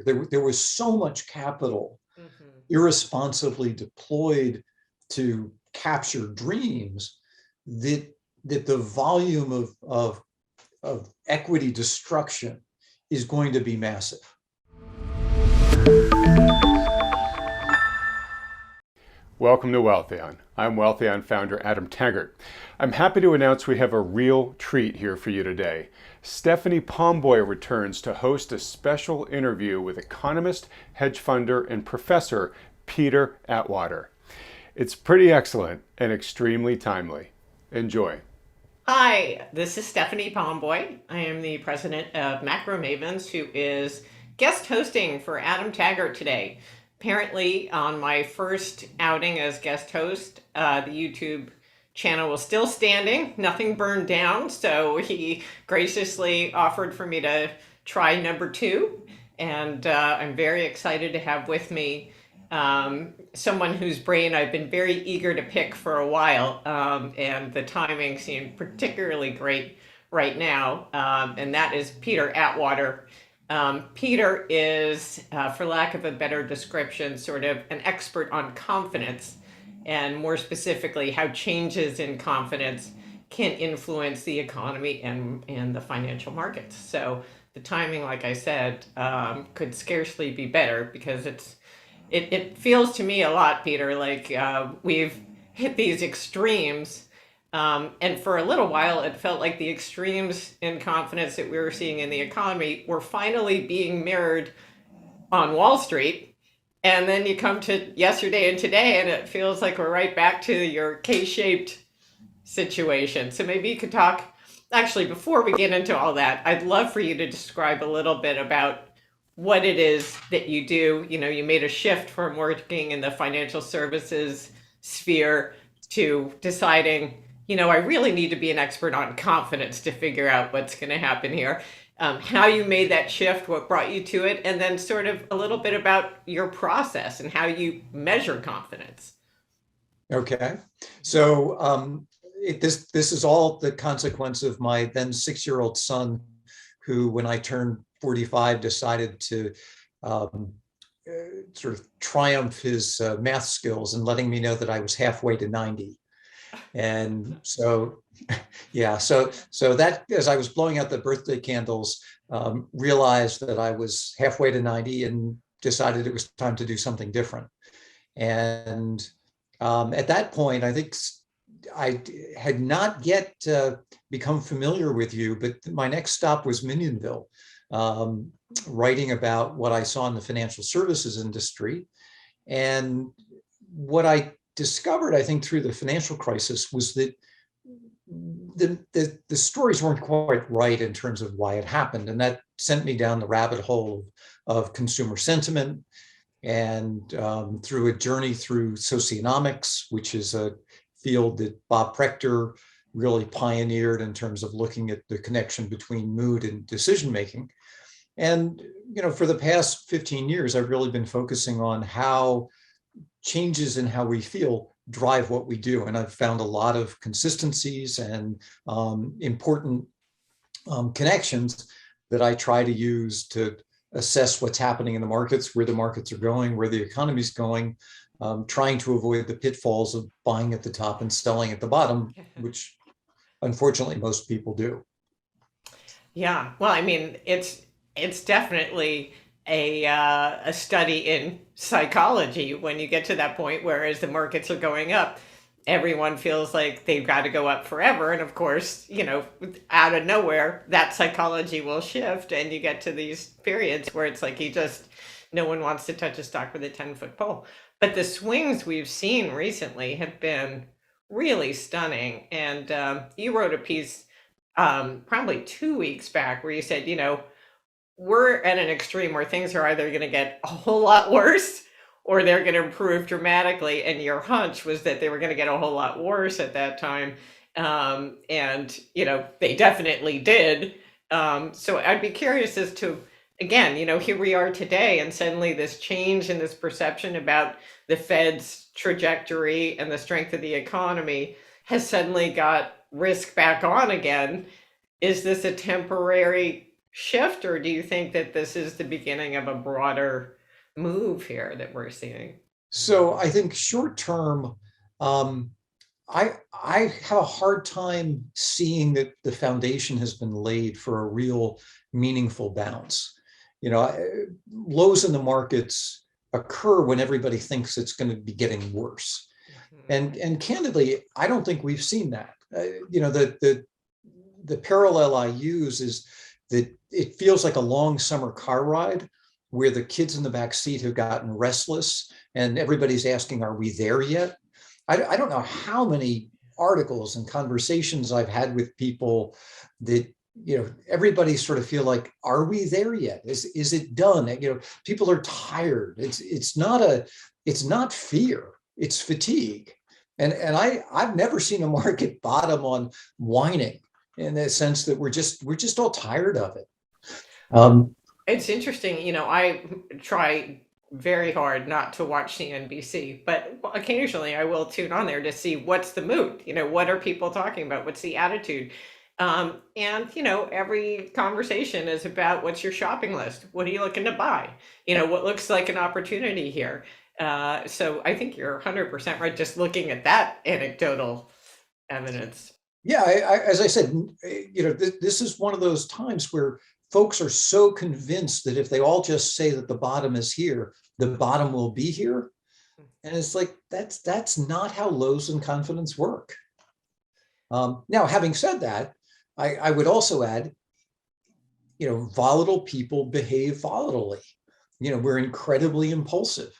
here. There was so much capital Mm-hmm. irresponsibly deployed to capture dreams that the volume of equity destruction is going to be massive. Welcome to Wealthion. I'm Wealthion founder Adam Taggart. I'm happy to announce we have a real treat here for you today. Stephanie Pomboy returns to host a special interview with economist, hedge funder, and professor Peter Atwater. It's pretty excellent and extremely timely. Enjoy. Hi, this is Stephanie Pomboy. I am the president of Macro Mavens, who is guest hosting for Adam Taggart today. Apparently, on my first outing as guest host, the YouTube channel was still standing, nothing burned down, so he graciously offered for me to try number two. And I'm very excited to have with me someone whose brain I've been very eager to pick for a while, and the timing seemed particularly great right now, and that is Peter Atwater. Peter is, for lack of a better description, sort of an expert on confidence, and more specifically, how changes in confidence can influence the economy and the financial markets. So the timing, like I said, could scarcely be better because it feels to me a lot, Peter, like we've hit these extremes. And for a little while, it felt like the extremes in confidence that we were seeing in the economy were finally being mirrored on Wall Street. And then you come to yesterday and today, and it feels like we're right back to your K-shaped situation. So maybe you could talk, actually, before we get into all that, I'd love for you to describe a little bit about what it is that you do. You know, you made a shift from working in the financial services sphere to deciding, I really need to be an expert on confidence to figure out what's going to happen here. How you made that shift, what brought you to it, and then sort of a little bit about your process and how you measure confidence. Okay, so this is all the consequence of my then 6-year-old son, who, when I turned 45, decided to sort of triumph his math skills and letting me know that I was halfway to 90. And so, yeah, so that, as I was blowing out the birthday candles, realized that I was halfway to 90 and decided it was time to do something different. And at that point, I think I had not yet become familiar with you, but my next stop was Minionville, writing about what I saw in the financial services industry. And what I discovered, I think, through the financial crisis was that the stories weren't quite right in terms of why it happened. And that sent me down the rabbit hole of consumer sentiment, and through a journey through socioeconomics, which is a field that Bob Prechter really pioneered in terms of looking at the connection between mood and decision making. And for the past 15 years, I've really been focusing on how changes in how we feel drive what we do. And I've found a lot of consistencies and important connections that I try to use to assess what's happening in the markets, where the markets are going, where the economy's going, trying to avoid the pitfalls of buying at the top and selling at the bottom, which unfortunately most people do. Yeah, well, I mean, it's definitely a study in psychology when you get to that point where, as the markets are going up, everyone feels like they've got to go up forever. And of course, out of nowhere, that psychology will shift, and you get to these periods where it's like no one wants to touch a stock with a 10-foot pole. But the swings we've seen recently have been really stunning. And you wrote a piece probably 2 weeks back where you said, we're at an extreme where things are either going to get a whole lot worse or they're going to improve dramatically. And your hunch was that they were going to get a whole lot worse at that time. And they definitely did. So I'd be curious as to, again, here we are today, and suddenly this change in this perception about the Fed's trajectory and the strength of the economy has suddenly got risk back on again. Is this a temporary shift, or do you think that this is the beginning of a broader move here that we're seeing? So I think short term, um, I have a hard time seeing that the foundation has been laid for a real meaningful bounce. Lows in the markets occur when everybody thinks it's going to be getting worse. Mhm. And candidly, I don't think we've seen that. The parallel I use is that it feels like a long summer car ride where the kids in the back seat have gotten restless and everybody's asking, are we there yet? I don't know how many articles and conversations I've had with people that everybody sort of feel like, are we there yet? Is it done? People are tired. It's not fear, it's fatigue. And I've never seen a market bottom on whining, in the sense that we're just all tired of it. Um, It's interesting, I try very hard not to watch CNBC, but occasionally I will tune on there to see what's the mood. What are people talking about? What's the attitude? And every conversation is about what's your shopping list? What are you looking to buy? What looks like an opportunity here? So I think you're 100% right, just looking at that anecdotal evidence. yeah, as I said, this is one of those times where folks are so convinced that if they all just say that the bottom is here, the bottom will be here. And it's like, that's not how lows in confidence work. Now, having said that, I would also add, volatile people behave volatilely. We're incredibly impulsive.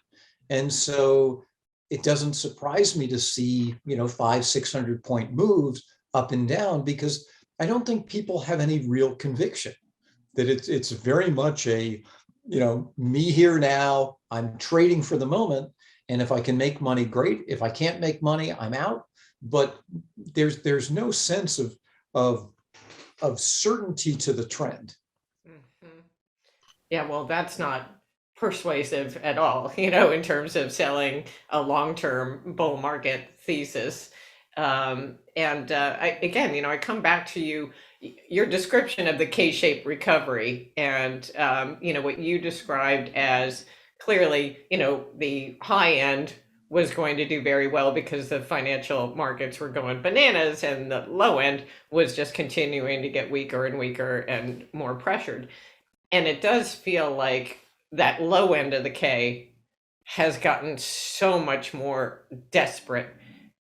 And so it doesn't surprise me to see, 500-600 point moves up and down, because I don't think people have any real conviction that it's very much a, me here now, I'm trading for the moment. And if I can make money, great. If I can't make money, I'm out. But there's no sense of of certainty to the trend. Mhm. Yeah, well, that's not persuasive at all, in terms of selling a long-term bull market thesis. And again, I come back to your description of the K-shaped recovery, and what you described as clearly, the high end was going to do very well because the financial markets were going bananas, and the low end was just continuing to get weaker and weaker and more pressured. And it does feel like that low end of the K has gotten so much more desperate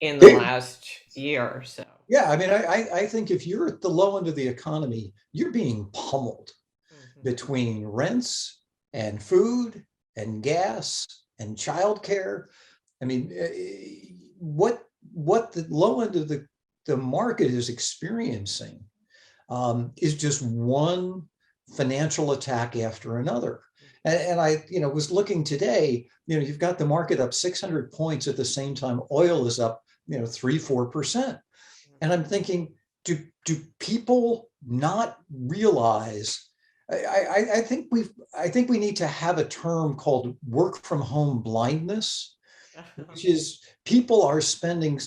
in the last year or so. Yeah, I mean, I think if you're at the low end of the economy, you're being pummeled Mhm. between rents and food and gas and childcare. I mean, what the low end of the market is experiencing is just one financial attack after another. And I, was looking today, you've got the market up 600 points at the same time oil is up, 3-4%. And I'm thinking, do people not realize? I think we need to have a term called work from home blindness, which is people are spending,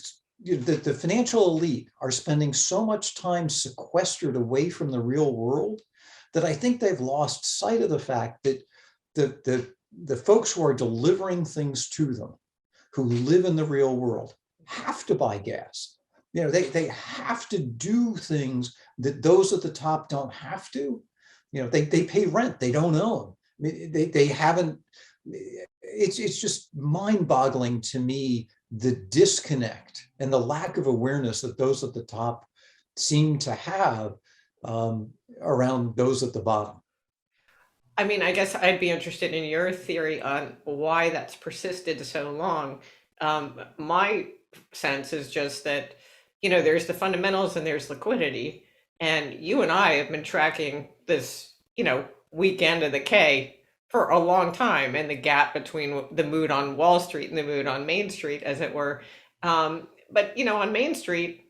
the financial elite are spending so much time sequestered away from the real world that I think they've lost sight of the fact that the folks who are delivering things to them, who live in the real world, have to buy gas. They have to do things that those at the top don't have to. They pay rent, they don't own. I mean, they haven't. It's just mind-boggling to me, the disconnect and the lack of awareness that those at the top seem to have around those at the bottom. I mean, I guess I'd be interested in your theory on why that's persisted so long. My sense is just that, there's the fundamentals and there's liquidity. And you and I have been tracking this, weekend of the K for a long time, and the gap between the mood on Wall Street and the mood on Main Street, as it were. But, on Main Street,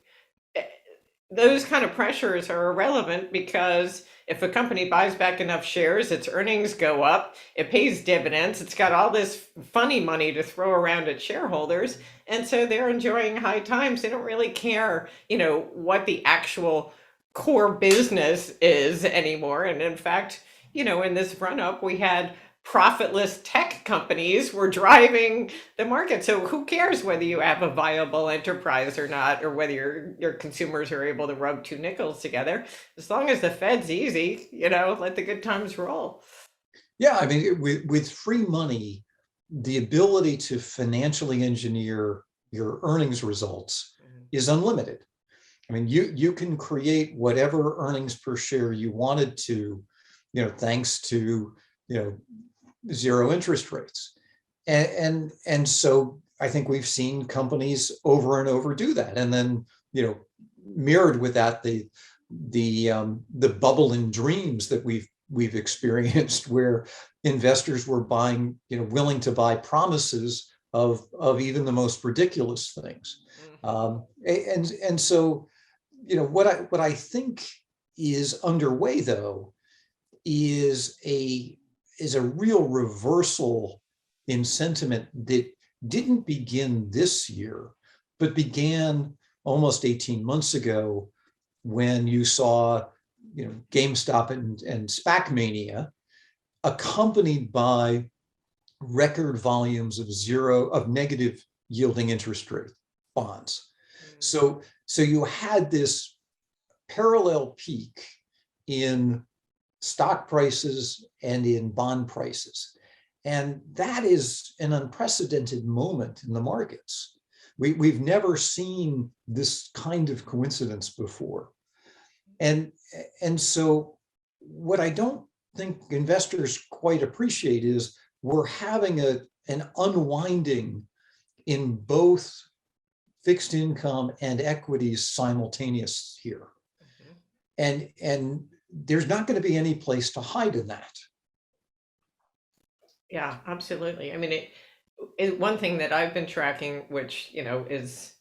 those kind of pressures are irrelevant, because if a company buys back enough shares, its earnings go up, it pays dividends, it's got all this funny money to throw around at shareholders. And so they're enjoying high times. They don't really care, what the actual core business is anymore. And in fact, in this run up, we had profitless tech companies were driving the market. So who cares whether you have a viable enterprise or not, or whether your consumers are able to rub two nickels together? As long as the Fed's easy, let the good times roll. Yeah, I mean, with free money, the ability to financially engineer your earnings results is unlimited. I mean, you can create whatever earnings per share you wanted to, thanks to, zero interest rates. And so I think we've seen companies over and over do that. And then, mirrored with that, the bubble in dreams that we've experienced, where investors were buying, willing to buy promises of even the most ridiculous things. And so, what I think is underway, though, is a real reversal in sentiment that didn't begin this year, but began almost 18 months ago, when you saw, GameStop and SPAC mania, accompanied by record volumes of negative yielding interest rate bonds. So you had this parallel peak in stock prices and in bond prices. And that is an unprecedented moment in the markets. We've never seen this kind of coincidence before. And so what I don't think investors quite appreciate is we're having an unwinding in both fixed income and equities simultaneous here. And there's not going to be any place to hide in that. Yeah, absolutely. I mean, one thing that I've been tracking, which, is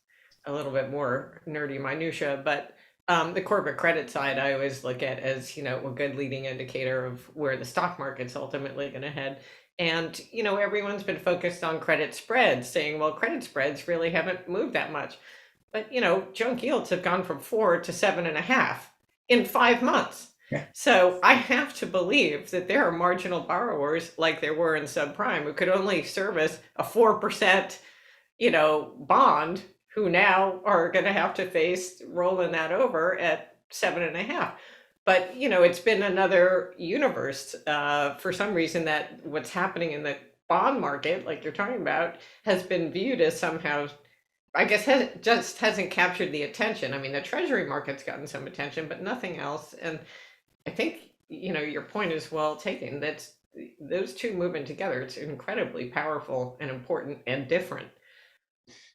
a little bit more nerdy minutia, but the corporate credit side, I always look at as, a good leading indicator of where the stock market's ultimately going to head. And, everyone's been focused on credit spreads, saying, well, credit spreads really haven't moved that much. But, junk yields have gone from 4 to 7.5 in 5 months. Yeah. So I have to believe that there are marginal borrowers, like there were in subprime, who could only service a 4%, bond, who now are going to have to face rolling that over at 7.5. But, it's been another universe. For some reason, that what's happening in the bond market, like you're talking about, has been viewed as somehow, I guess, just hasn't captured the attention. I mean, the treasury market's gotten some attention, but nothing else. And I think, your point is well taken. That's those two moving together. It's incredibly powerful and important and different.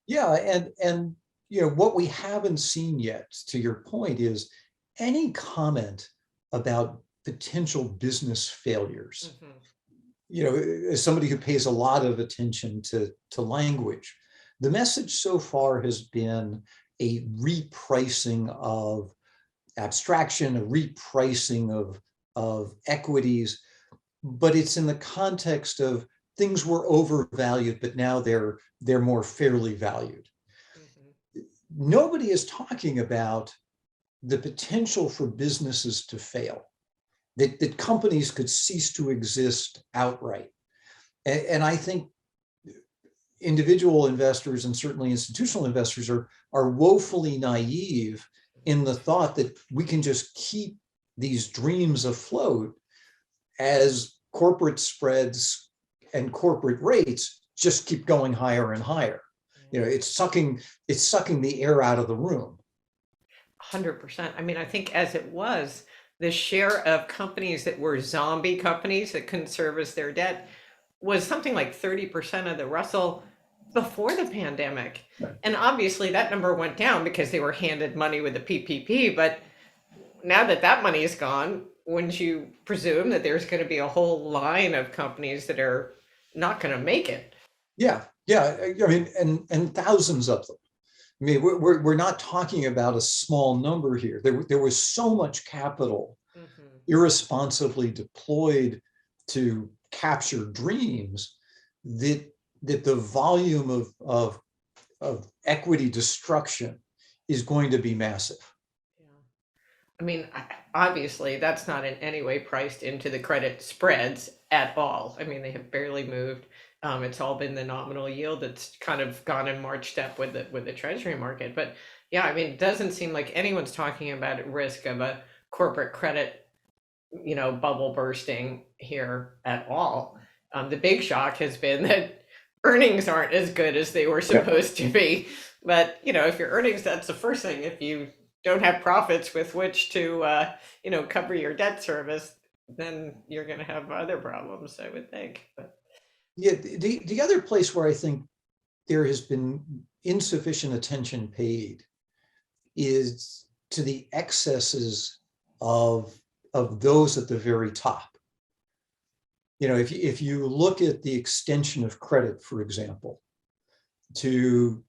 Yeah, and what we haven't seen yet, to your point, is any comment about potential business failures. As somebody who pays a lot of attention to language, the message so far has been a repricing of abstraction, a repricing of equities, but it's in the context of things were overvalued, but now they're more fairly valued. Nobody is talking about the potential for businesses to fail, that companies could cease to exist outright. And I think individual investors and certainly institutional investors are woefully naive in the thought that we can just keep these dreams afloat as corporate spreads and corporate rates just keep going higher and higher. It's sucking the air out of the room. 100%. I mean, I think as it was, the share of companies that were zombie companies that couldn't service their debt was something like 30% of the Russell before the pandemic. Right. And obviously that number went down because they were handed money with the PPP. But now that money is gone, wouldn't you presume that there's going to be a whole line of companies that are not going to make it? Yeah. I mean, and thousands of them. I mean, we're not talking about a small number here. There was so much capital irresponsibly deployed to capture dreams that the volume of equity destruction is going to be massive. I mean, obviously, that's not in any way priced into the credit spreads at all. I mean, they have barely moved. It's all been the nominal yield that's kind of gone in March step with the Treasury market. But yeah, I mean, it doesn't seem like anyone's talking about risk of a corporate credit, bubble bursting here at all. The big shock has been that earnings aren't as good as they were Yeah. supposed to be. But if your earnings, that's the first thing. If you don't have profits with which to, cover your debt service, then you're going to have other problems, I would think. But Yeah, the other place where I think there has been insufficient attention paid is to the excesses of those at the very top. If you look at the extension of credit, for example, to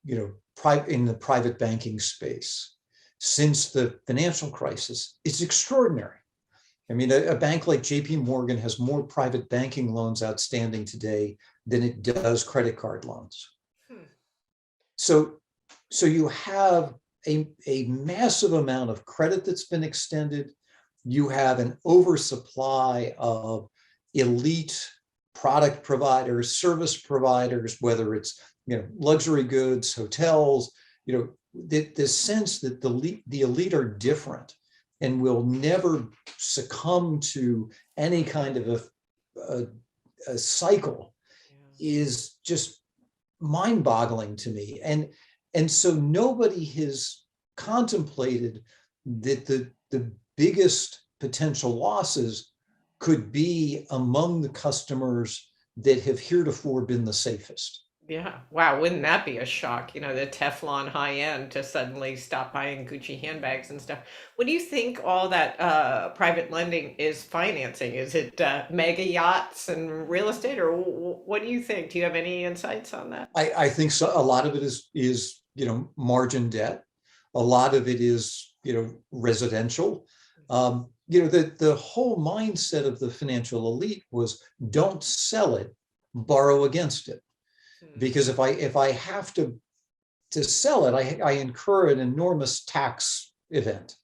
in the private banking space since the financial crisis, it's extraordinary. I mean, a bank like JP Morgan has more private banking loans outstanding today than it does credit card loans. hmm. So you have a massive amount of credit that's been extended. You have an oversupply of elite product providers, service providers, whether it's luxury goods, hotels, the sense that the elite are different and will never succumb to any kind of a cycle is just mind-boggling to me. And so nobody has contemplated that the biggest potential losses could be among the customers that have heretofore been the safest. Yeah. Wow. Wouldn't that be a shock? The Teflon high end to suddenly stop buying Gucci handbags and stuff. What do you think all that private lending is financing? Is it mega yachts and real estate, or what do you think? Do you have any insights on that? I think so. A lot of it is margin debt. A lot of it is residential. The whole mindset of the financial elite was don't sell it, borrow against it. Because if I have to sell it, I incur an enormous tax event.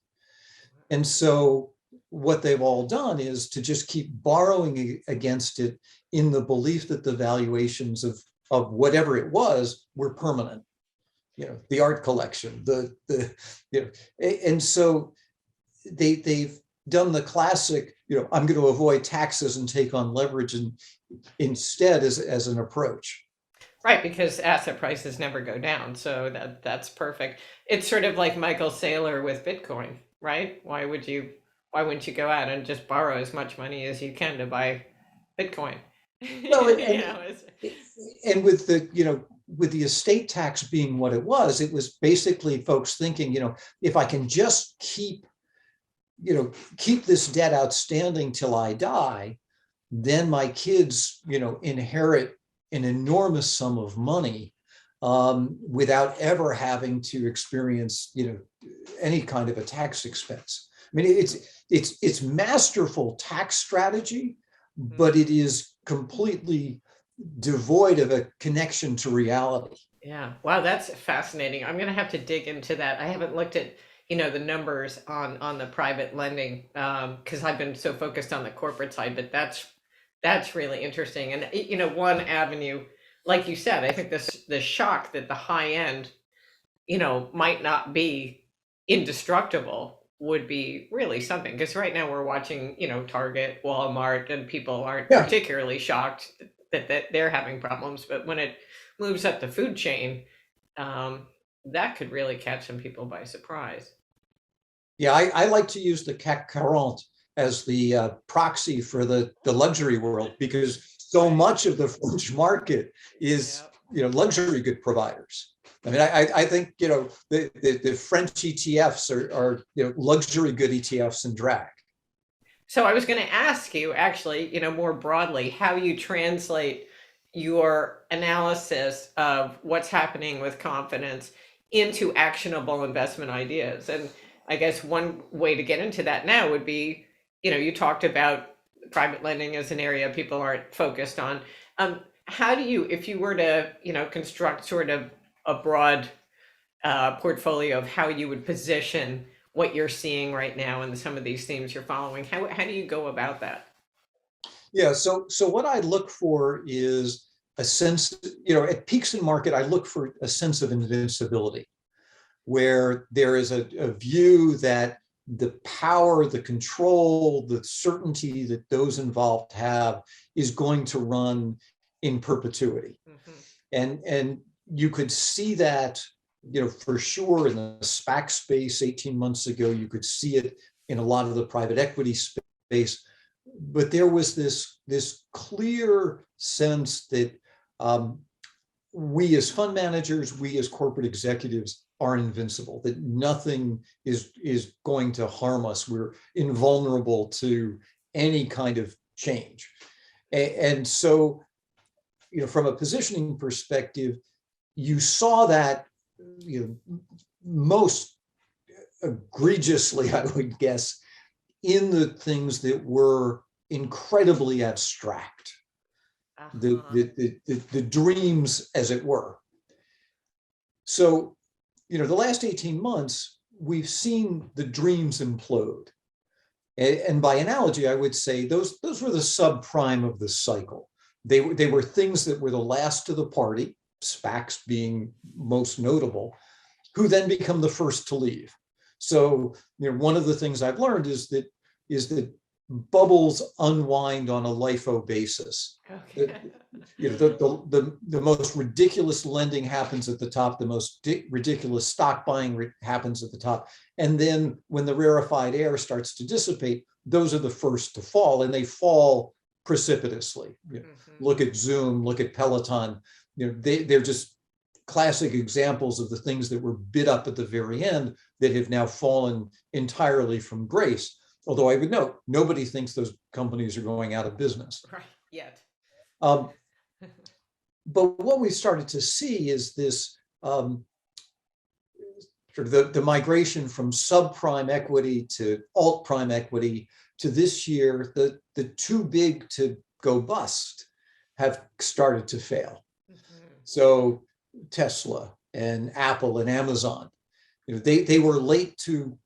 And so what they've all done is to just keep borrowing against it in the belief that the valuations of whatever it was were permanent. The art collection, and so they've done the classic, I'm going to avoid taxes and take on leverage and instead as an approach. Right, because asset prices never go down, so that's perfect. It's sort of like Michael Saylor with Bitcoin, right? Why wouldn't you go out and just borrow as much money as you can to buy Bitcoin? Well, It's, and with the estate tax being what it was basically folks thinking, if I can just keep this debt outstanding till I die, then my kids, inherit an enormous sum of money without ever having to experience, any kind of a tax expense. I mean, it's masterful tax strategy, but it is completely devoid of a connection to reality. yeah. Wow, that's fascinating. I'm gonna have to dig into that. I haven't looked at, the numbers on the private lending because I've been so focused on the corporate side, but that's really interesting. And one avenue, like you said, I think the shock that the high end, might not be indestructible would be really something. Because right now we're watching, Target, Walmart, and people aren't Yeah. particularly shocked that they're having problems. But when it moves up the food chain, that could really catch some people by surprise. Yeah, I like to use the CAC 40 as the proxy for the luxury world, because so much of the French market is luxury good providers. I mean, I think the French ETFs are luxury good ETFs in drag. So I was going to ask you actually, more broadly, how you translate your analysis of what's happening with confidence into actionable investment ideas. And I guess one way to get into that now would be, you talked about private lending as an area people aren't focused on. How do you, if you were to, construct sort of a broad portfolio of how you would position what you're seeing right now and some of these themes you're following. How do you go about that? Yeah, so what I look for is a sense, at peaks in market, I look for a sense of invincibility, where there is a view that the power, the control, the certainty that those involved have is going to run in perpetuity. Mm-hmm. And you could see that, for sure in the SPAC space 18 months ago. You could see it in a lot of the private equity space. But there was this clear sense that we as fund managers, we as corporate executives are invincible, that nothing is going to harm us. We're invulnerable to any kind of change. And so, from a positioning perspective, you saw that, most egregiously, I would guess, in the things that were incredibly abstract, the dreams, as it were. So, the last 18 months, we've seen the dreams implode. And by analogy, I would say those were the subprime of the cycle. They were things that were the last to the party, SPACs being most notable, who then become the first to leave. So, one of the things I've learned is that bubbles unwind on a LIFO basis. Okay. The most ridiculous lending happens at the top, the most ridiculous stock buying happens at the top. And then when the rarefied air starts to dissipate, those are the first to fall, and they fall precipitously. Look at Zoom, look at Peloton. They're just classic examples of the things that were bid up at the very end that have now fallen entirely from grace. Although I would note, nobody thinks those companies are going out of business. Right, yet. But what we started to see is this sort of the migration from subprime equity to alt prime equity to this year, the too big to go bust have started to fail. So Tesla and Apple and Amazon, they were late to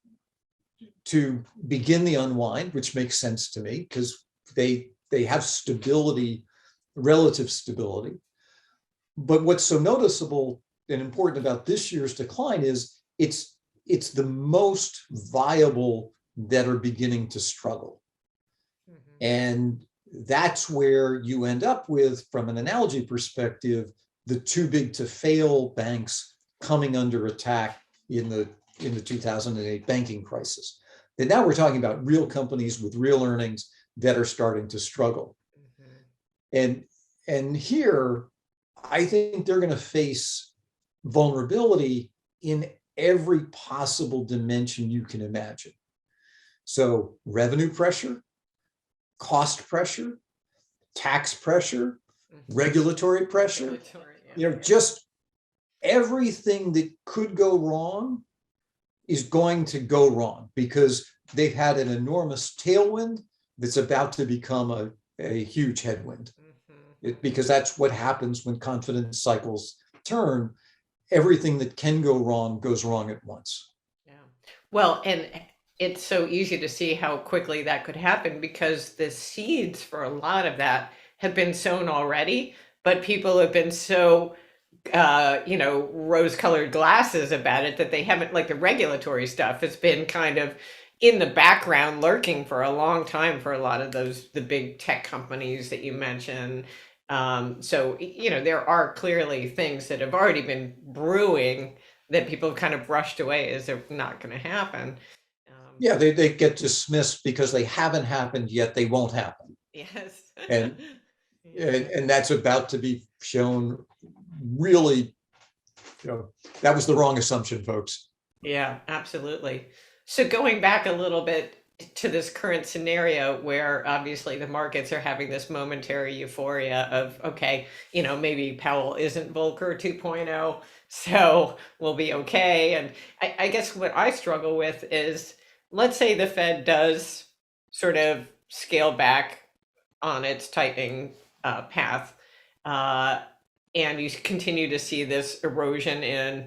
begin the unwind, which makes sense to me because they have stability, relative stability. But what's so noticeable and important about this year's decline is it's the most viable that are beginning to struggle. And that's where you end up with, from an analogy perspective, the too big to fail banks coming under attack in the 2008 banking crisis. And now we're talking about real companies with real earnings that are starting to struggle. And here, I think they're going to face vulnerability in every possible dimension you can imagine. So revenue pressure, cost pressure, tax pressure, regulatory pressure, just everything that could go wrong is going to go wrong because they've had an enormous tailwind that's about to become a huge headwind. Because that's what happens when confidence cycles turn. Everything that can go wrong goes wrong at once. Yeah. Well, and it's so easy to see how quickly that could happen because the seeds for a lot of that have been sown already, but people have been so rose-colored glasses about it that they haven't, like the regulatory stuff has been kind of in the background lurking for a long time for a lot of the big tech companies that you mentioned. So there are clearly things that have already been brewing that people have kind of brushed away as they're not going to happen. Yeah, they get dismissed because they haven't happened yet. They won't happen. Yes. And that's about to be shown. Really, that was the wrong assumption, folks. Yeah, absolutely. So going back a little bit to this current scenario where obviously the markets are having this momentary euphoria of, okay, maybe Powell isn't Volcker 2.0, so we'll be okay. And I guess what I struggle with is, let's say the Fed does sort of scale back on its tightening path, and you continue to see this erosion in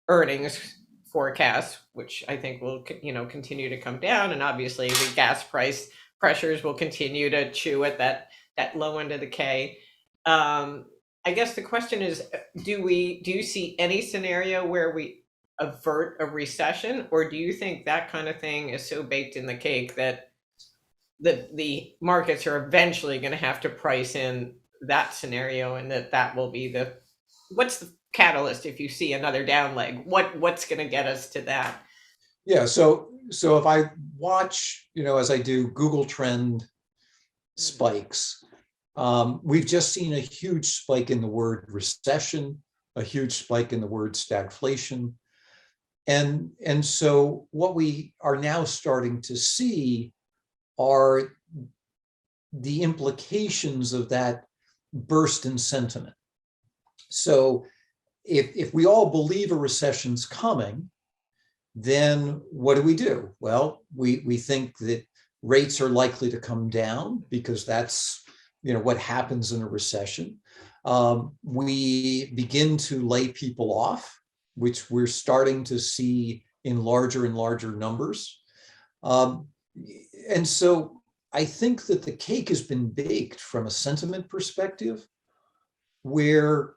earnings forecasts, which I think will, continue to come down, and obviously the gas price pressures will continue to chew at that low end of the K. I guess the question is, do you see any scenario where we avert a recession, or do you think that kind of thing is so baked in the cake that the markets are eventually going to have to price in that scenario, and that will be what's the catalyst if you see another down leg? What's going to get us to that? Yeah. So if I watch, as I do Google Trend spikes, we've just seen a huge spike in the word recession, a huge spike in the word stagflation. And so what we are now starting to see are the implications of that burst in sentiment. So if we all believe a recession's coming, then what do? Well, we think that rates are likely to come down because that's what happens in a recession. We begin to lay people off, which we're starting to see in larger and larger numbers. And so I think that the cake has been baked from a sentiment perspective, where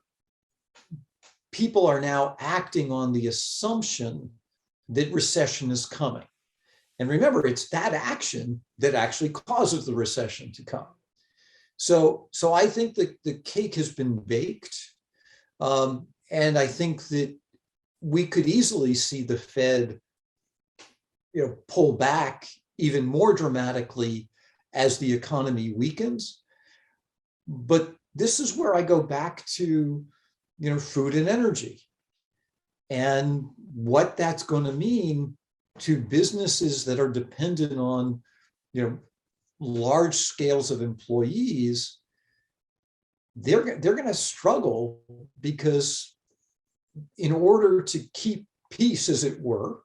people are now acting on the assumption that recession is coming. And remember, it's that action that actually causes the recession to come. So I think that the cake has been baked. And I think that we could easily see the Fed, pull back even more dramatically as the economy weakens. But this is where I go back to, food and energy, and what that's going to mean to businesses that are dependent on, large scales of employees. They're going to struggle because in order to keep peace, as it were,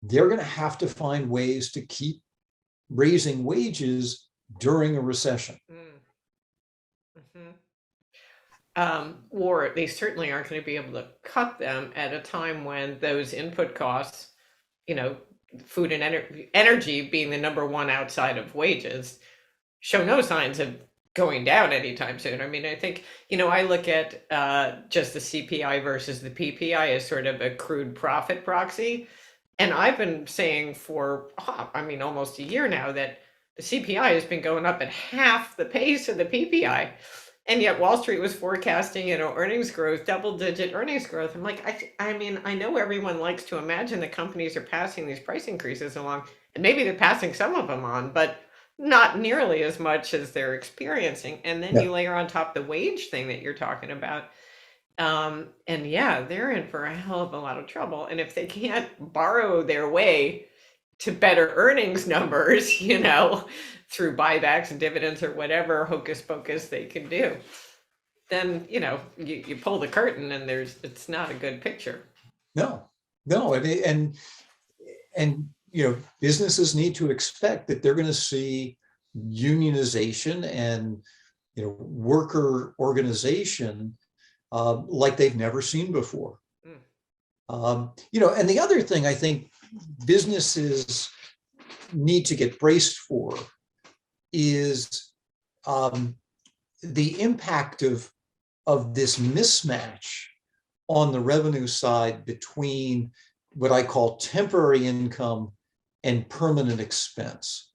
they're going to have to find ways to keep raising wages during a recession. Or they certainly aren't going to be able to cut them at a time when those input costs, food and energy being the number one outside of wages, show no signs of going down anytime soon. I mean, I think, I look at just the CPI versus the PPI as sort of a crude profit proxy. And I've been saying for, almost a year now that the CPI has been going up at half the pace of the PPI. And yet Wall Street was forecasting, earnings growth, double-digit earnings growth. I'm like, I know everyone likes to imagine that companies are passing these price increases along, and maybe they're passing some of them on, but not nearly as much as they're experiencing. And then you layer on top the wage thing that you're talking about. And yeah, they're in for a hell of a lot of trouble. And if they can't borrow their way to better earnings numbers, through buybacks and dividends or whatever hocus pocus they can do, then, you pull the curtain and it's not a good picture. No. And businesses need to expect that they're going to see unionization and, worker organization like they've never seen before. And the other thing I think businesses need to get braced for is the impact of this mismatch on the revenue side between what I call temporary income and permanent expense.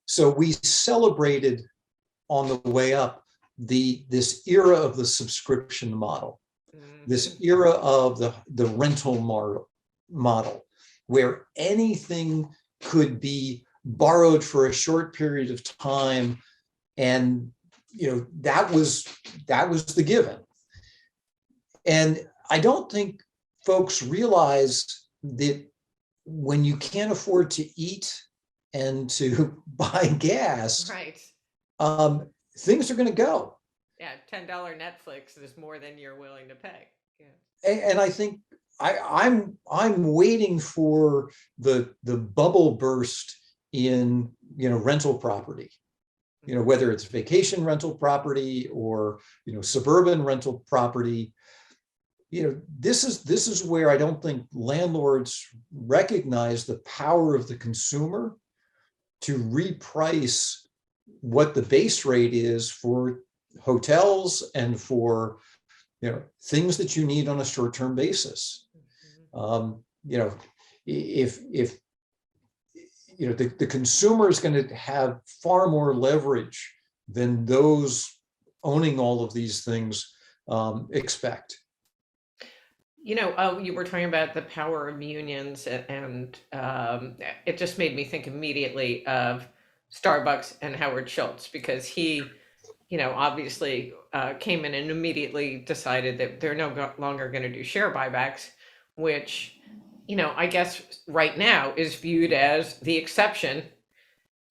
So we celebrated on the way up this era of the subscription model, this era of the rental model, where anything could be borrowed for a short period of time, and that was the given. And I don't think folks realize that when you can't afford to eat and to buy gas, right, things are going to go. Yeah, $10 Netflix is more than you're willing to pay. Yeah. And I think I'm waiting for the bubble burst in rental property, whether it's vacation rental property or suburban rental property, this is where I don't think landlords recognize the power of the consumer to reprice what the base rate is for hotels and for things that you need on a short-term basis. If the consumer is going to have far more leverage than those owning all of these things expect. You were talking about the power of unions, and it just made me think immediately of Starbucks and Howard Schultz, because he, obviously came in and immediately decided that they're no longer going to do share buybacks, which, I guess right now is viewed as the exception,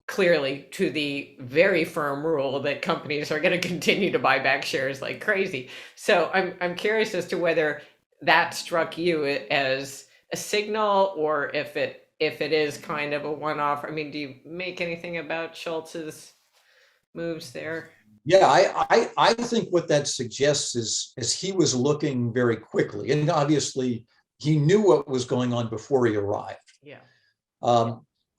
clearly, to the very firm rule that companies are going to continue to buy back shares like crazy. So I'm curious as to whether that struck you as a signal, or if it is kind of a one-off. I mean, do you make anything about Schultz's moves there? Yeah, I think what that suggests is he was looking very quickly, and obviously he knew what was going on before he arrived. Yeah.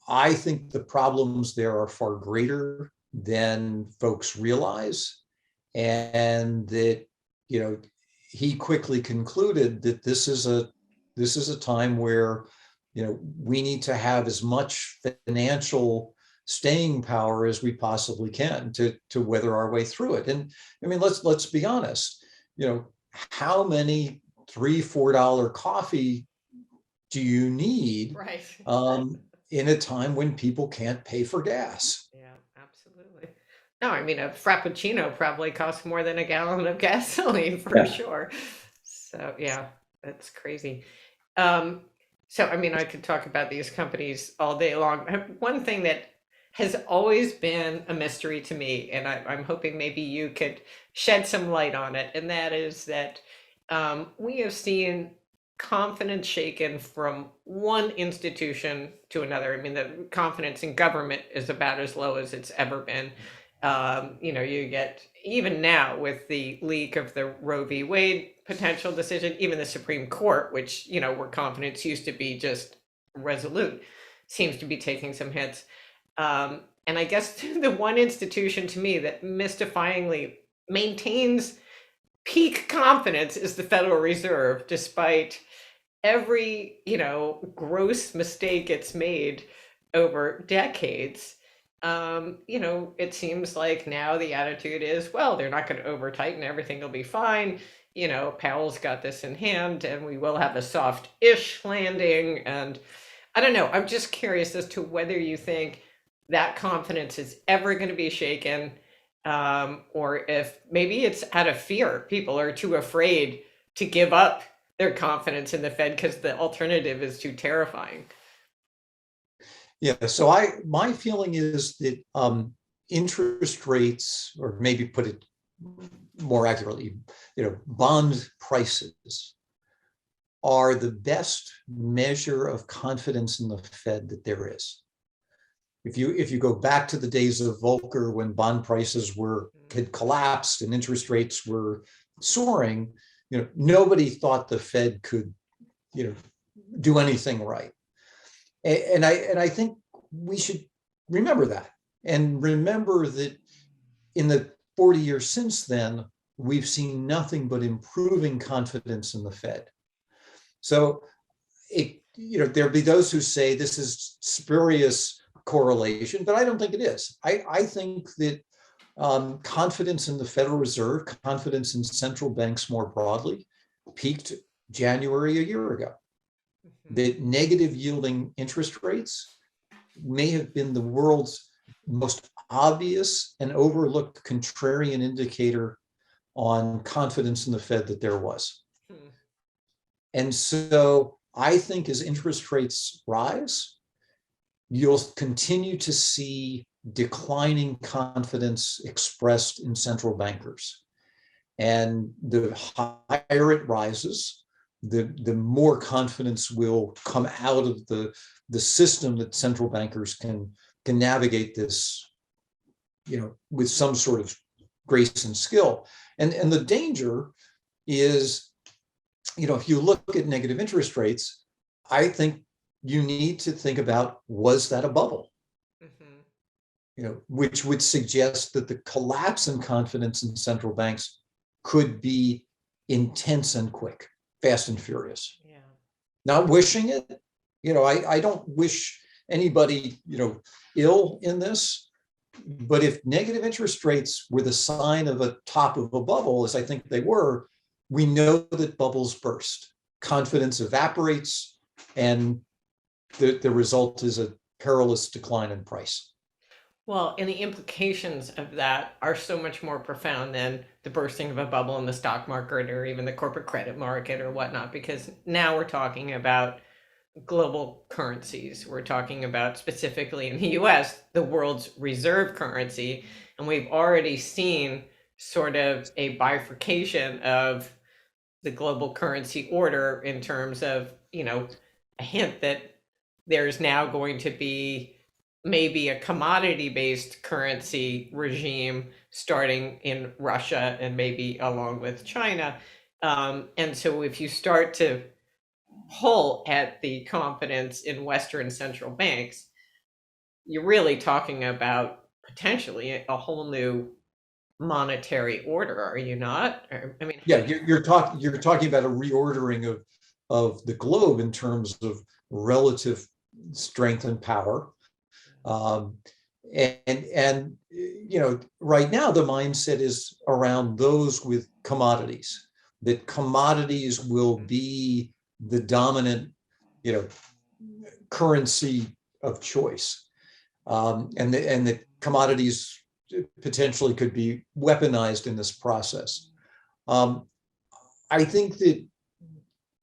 I think the problems there are far greater than folks realize, and that he quickly concluded that this is a time where we need to have as much financial staying power as we possibly can to weather our way through it. And I mean, let's be honest, how many $3-4 coffee do you need Right. in a time when people can't pay for gas? Yeah, absolutely. No, I mean, a Frappuccino probably costs more than a gallon of gasoline for sure. So yeah, that's crazy. So, I mean, I could talk about these companies all day long. One thing that has always been a mystery to me, and I'm hoping maybe you could shed some light on it, and that is that we have seen confidence shaken from one institution to another. I mean, the confidence in government is about as low as it's ever been. You get, even now with the leak of the Roe v. Wade potential decision, even the Supreme Court, which, where confidence used to be just resolute, seems to be taking some hits. And I guess the one institution to me that mystifyingly maintains peak confidence is the Federal Reserve, despite every, gross mistake it's made over decades. It seems like now the attitude is, well, they're not going to over tighten, everything will be fine. Powell's got this in hand, and we will have a soft-ish landing. And I don't know, I'm just curious as to whether you think that confidence is ever going to be shaken, or if maybe it's out of fear. People are too afraid to give up their confidence in the Fed because the alternative is too terrifying. Yeah, so my feeling is that interest rates, or maybe put it more accurately, bond prices are the best measure of confidence in the Fed that there is. If you go back to the days of Volcker, when bond prices had collapsed and interest rates were soaring, nobody thought the Fed could, do anything right. And I think we should remember that, and remember that in the 40 years since then, we've seen nothing but improving confidence in the Fed. So, there'll be those who say this is spurious correlation, but I don't think it is. I think that confidence in the Federal Reserve, confidence in central banks more broadly, peaked January a year ago. That negative yielding interest rates may have been the world's most obvious and overlooked contrarian indicator on confidence in the Fed that there was. And so I think as interest rates rise, you'll continue to see declining confidence expressed in central bankers. And the higher it rises, the more confidence will come out of the system that central bankers can navigate this, with some sort of grace and skill. And the danger is if you look at negative interest rates, I think you need to think about, was that a bubble? Mhm. Which would suggest that the collapse in confidence in central banks could be intense and quick, fast and furious. Yeah. Not wishing it. I don't wish anybody, ill in this. But if negative interest rates were the sign of a top of a bubble, as I think they were, we know that bubbles burst. Confidence evaporates, and the result is a perilous decline in price. Well, and the implications of that are so much more profound than the bursting of a bubble in the stock market or even the corporate credit market or whatnot, because now we're talking about global currencies. We're talking about, specifically in the US, the world's reserve currency. And we've already seen sort of a bifurcation of the global currency order in terms of, a hint that there's now going to be maybe a commodity based currency regime starting in Russia and maybe along with China. And so if you start to pull at the confidence in Western central banks, you're really talking about potentially a whole new monetary order, are you not? I mean, Yeah, you're talking about a reordering of the globe in terms of relative strength and power. Um, and right now the mindset is around those with commodities, that commodities will be the dominant, currency of choice, and the commodities potentially could be weaponized in this process. I think that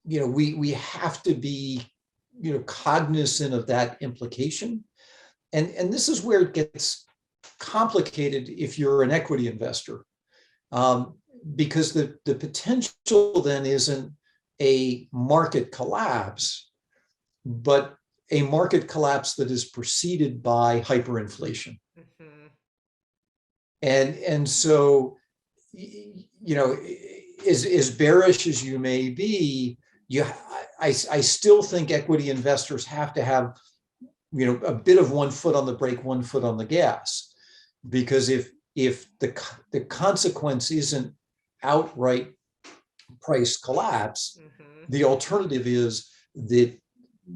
we have to be cognizant of that implication, and this is where it gets complicated if you're an equity investor, because the potential then isn't a market collapse, but a market collapse that is preceded by hyperinflation. mhm. And so, as bearish as you may be, I still think equity investors have to have a bit of one foot on the brake, one foot on the gas, because if the consequence isn't outright price collapse, the alternative is that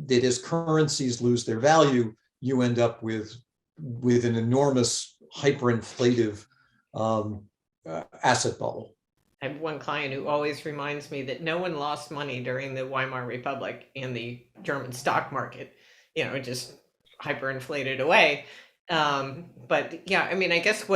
as currencies lose their value, you end up with an enormous hyperinflative asset bubble. I have one client who always reminds me that no one lost money during the Weimar Republic in the German stock market. It just hyperinflated away. But yeah, I mean, I guess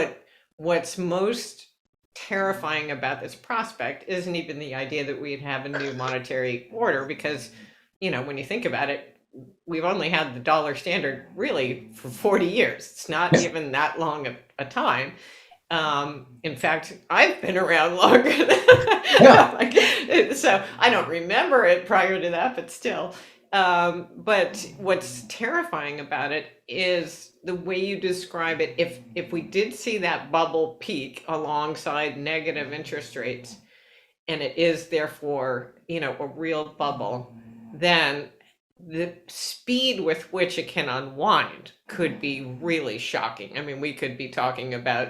what's most terrifying about this prospect isn't even the idea that we'd have a new monetary order, because, when you think about it, we've only had the dollar standard really for 40 years. It's not even that long a time. In fact, I've been around longer so I don't remember it prior to that, but still. But what's terrifying about it is the way you describe it. If we did see that bubble peak alongside negative interest rates, and it is therefore, a real bubble, then the speed with which it can unwind could be really shocking. I mean, we could be talking about,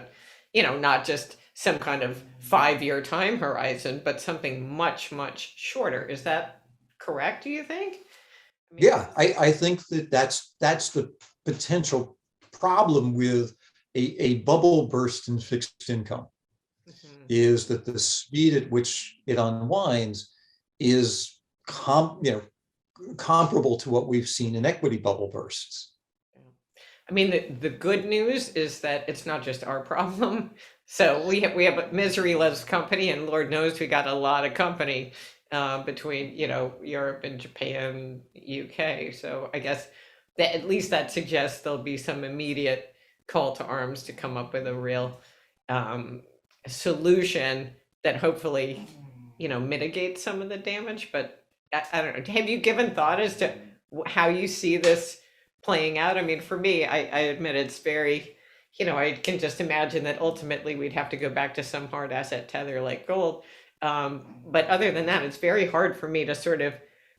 not just some kind of 5-year time horizon, but something much, much shorter. Is that correct, do you think? I mean, Yeah, I think that's the potential problem with a bubble burst in fixed income, mhm. is that the speed at which it unwinds is comparable to what we've seen in equity bubble bursts. I mean, the good news is that it's not just our problem. So we have a misery loves company, and Lord knows we got a lot of company between Europe and Japan, UK. So I guess that at least that suggests there'll be some immediate call to arms to come up with a real solution that hopefully mitigates some of the damage. But I don't know. Have you given thought as to how you see this playing out? I mean, for me, I admit it's very, I can just imagine that ultimately we'd have to go back to some hard asset tether like gold. But other than that, it's very hard for me to sort of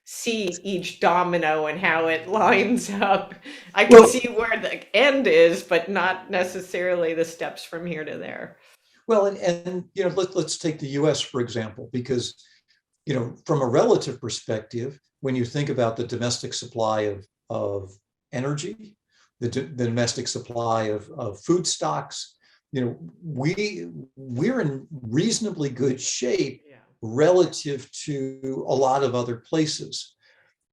see each domino and how it lines up. I can Well, see where the end is, but not necessarily the steps from here to there. well, and let's take the U.S. for example, because from a relative perspective, when you think about the domestic supply of energy, the domestic supply of food stocks, we're in reasonably good shape Yeah. relative to a lot of other places.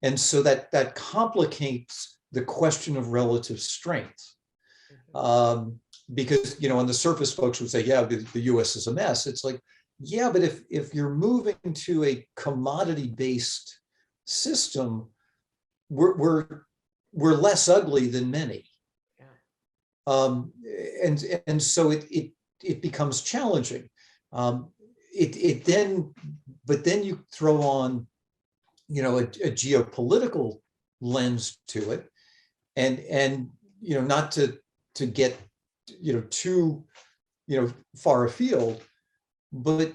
And so that complicates the question of relative strength. Because, on the surface, folks would say, yeah, the US is a mess. It's like, yeah, but if you're moving to a commodity-based system, we're less ugly than many. And so it becomes challenging. But then you throw on, a geopolitical lens to it, and not to get too far afield, but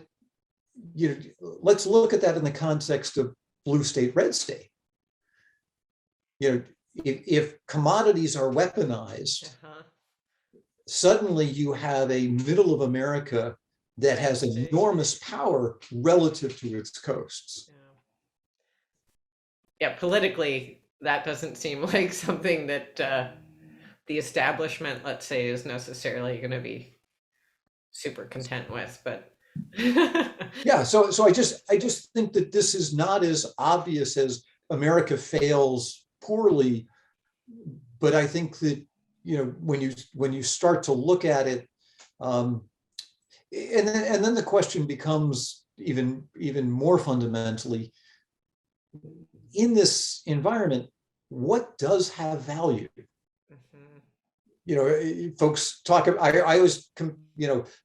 let's look at that in the context of blue state, red state. If commodities are weaponized, suddenly you have a middle of America that has enormous power relative to its coasts. Yeah, politically, that doesn't seem like something that the establishment, let's say, is necessarily going to be super content with. But yeah, so I just think that this is not as obvious as America fails poorly, but I think that when you start to look at it, and then the question becomes even more fundamentally, in this environment, what does have value? Folks talk. I always,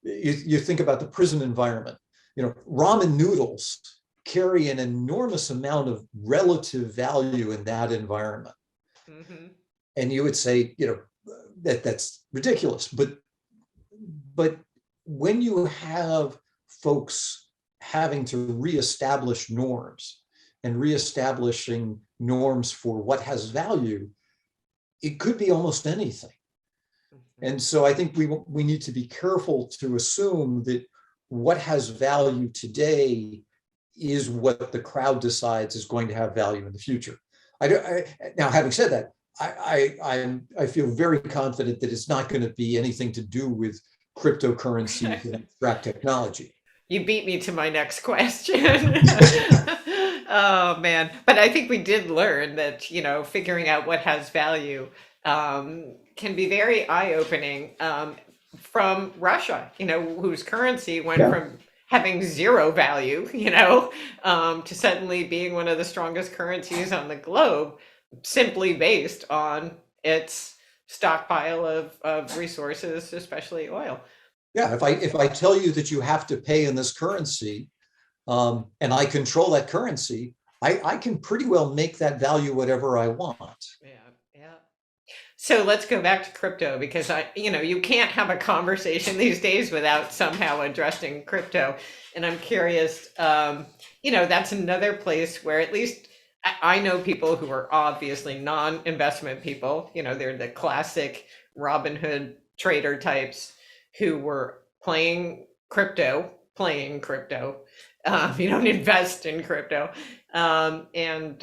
you think about the prison environment. Ramen noodles carry an enormous amount of relative value in that environment, and you would say, that's ridiculous. But when you have folks having to reestablish norms and reestablishing norms for what has value, it could be almost anything. And so I think we need to be careful to assume that what has value today is what the crowd decides is going to have value in the future. Now, having said that, I feel very confident that it's not going to be anything to do with cryptocurrency and abstract technology. You beat me to my next question. Oh man. But I think we did learn that, figuring out what has value can be very eye-opening, from Russia, whose currency went from having zero value, to suddenly being one of the strongest currencies on the globe, simply based on its stockpile of resources, especially oil. Yeah, if I tell you that you have to pay in this currency, and I control that currency, I can pretty well make that value whatever I want. Yeah. So let's go back to crypto, because you can't have a conversation these days without somehow addressing crypto. And I'm curious, that's another place where at least I know people who are obviously non-investment people. They're the classic Robin Hood trader types who were playing crypto. You don't invest in crypto. And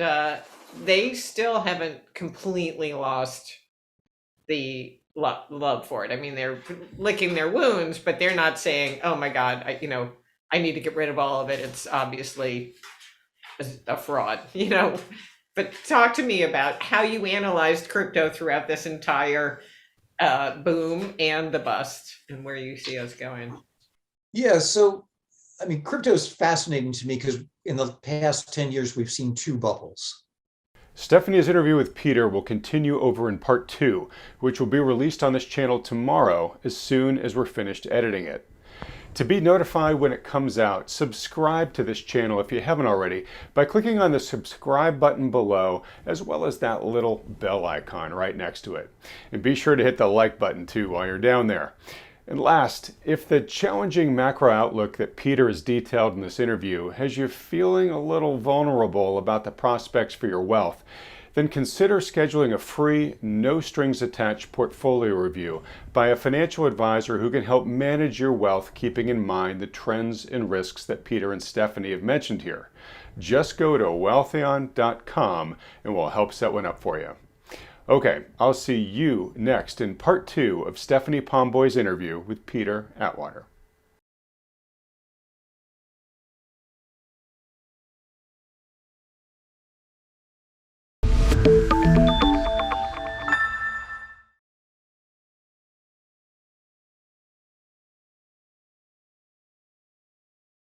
they still haven't completely lost the love for it. I mean, they're licking their wounds, but they're not saying, oh my God, I need to get rid of all of it. It's obviously a fraud, But talk to me about how you analyzed crypto throughout this entire boom and the bust, and where you see us going. Yeah, so I mean, crypto is fascinating to me because in the past 10 years, we've seen two bubbles. Stephanie's interview with Peter will continue over in part 2, which will be released on this channel tomorrow as soon as we're finished editing it. To be notified when it comes out, subscribe to this channel if you haven't already by clicking on the subscribe button below, as well as that little bell icon right next to it. And be sure to hit the like button too while you're down there. And last, if the challenging macro outlook that Peter has detailed in this interview has you feeling a little vulnerable about the prospects for your wealth, then consider scheduling a free, no-strings-attached portfolio review by a financial advisor who can help manage your wealth, keeping in mind the trends and risks that Peter and Stephanie have mentioned here. Just go to wealthion.com and we'll help set one up for you. Okay, I'll see you next in part 2 of Stephanie Pomboy's interview with Peter Atwater.